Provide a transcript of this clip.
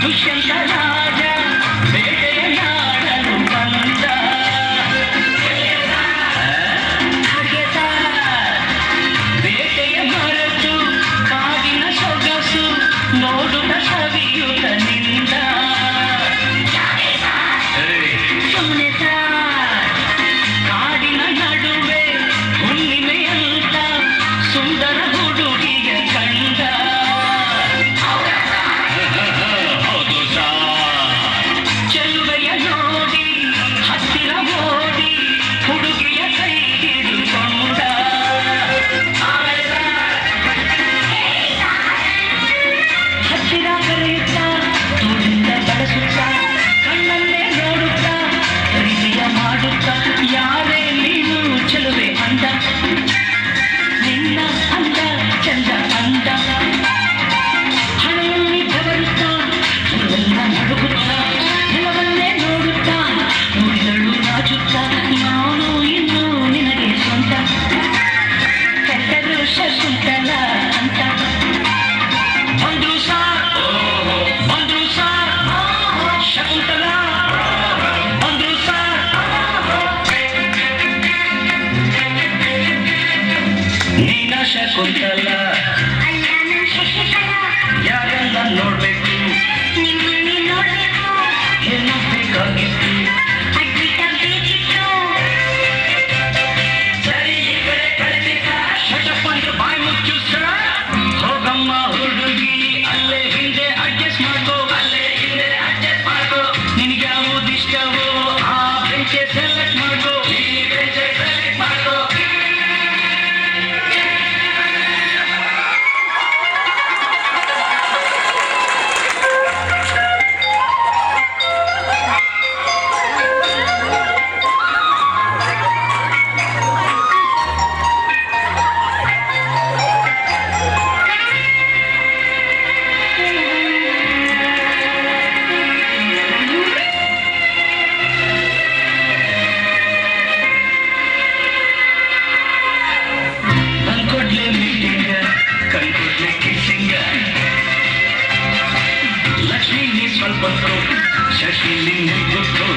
ದುಷ್ಯಂತ ರಾಜ ಬೇಟೆಯ ನಾಡಲು ಬಂದ ಬೇಟೆಯ ಮರೆತು ಕಾಡಿನ ಸೊಗಸು ನೋಡುವ ಸವಿಯುತ್ತ ನಿಂದ ಸುಮ್ಮನೆ ಕಾಡಿನ ನಡುವೆ ಹುಣ್ಣಿಮೆಯಂತ ಸುಂದರ ಹುಡುಗಿಯ ಕಂಡ ಚೆಲುವೆಯ ನೋಡಿ ಹತ್ತಿರ ಓಡಿ ಹುಡುಗಿಯ ಕೈ ಹಿಡಿದುಕೊಂಡ ಹತ್ತಿರ ಕರೆಯುತ್ತ ದೂರಿಂದ ಬಳಸುತ್ತ ಕಣ್ಣನ್ನೇ ನೋಡುತ್ತ ಪ್ರೀತಿಯ ಮಾಡುತ್ತ ಯಾರೇ ನೀನು ಚೆಲುವೆ ಅಂದ ನಿನ್ನ ಅಂದ ಚಂದ ಅಂದ ಹಣೆಯಲ್ಲಿ ಬೆವರುತ್ತ ಎಲ್ಲ ನಡುಗುತ್ತ ನೆಲವನ್ನೇ ನೋಡುತ್ತ ನುಡಿದಳು ನಾಚುತ್ತ ನಾನು ಇನ್ನು ನಿನಗೆ ಸ್ವಂತ ಕರೆದರು ಶಕುಂತಲ ಅಂತ ಬಂದ್ರು ಸಾರ್ ಶಕುಂತಲ ಬಂದ್ರು ನೀನ ಶಕುಂತಲ ಅಲ್ಲ ನನ್ನ ಶಶಿಕಲಾ ಯಾರೆಲ್ಲ ನೋಡ್ಬೇಕು ನಿಮ್ಮನ್ನು ನೋಡಬೇಕು ಏನು ಬೇಕಾಗಿತ್ತು ಅಡ್ಡಿತ ಬೇಕಿತ್ತು ಸರಿ ಈ ಕಡೆ ಕಳಿಸಿಕ ಶಟಪ್ ಅಂದ್ರೆ ಬಾಯಿ ಮುಚ್ಚು ಸರ್ ಹೋಗಮ್ಮ ಹುಡುಗಿ ಅಲ್ಲೇ ಹಿಂದೆ ಅಡ್ಜಸ್ಟ್ ಮಾಡ್ಕೋ ನಿನಗೆ ಯಾವುದು ಇಷ್ಟವೋ ಆ ಬೆಂಚೆ ಸೆಲೆಕ್ಟ್ ಮಾಡ್ಕೋ ಬಂದ್ಕೊಡ್ಲೆ ಮೀಟಿಂಗ ಕಣ್ಕೊಡ್ಲೆ ಕಿಸ್ಸಿಂಗ ಲಕ್ಷ್ಮಿ ನೀ ಸ್ವಲ್ಪ ಹೊತ್ತು ಶಶಿ ನಿನ್ನೆ ಗೊತ್ತು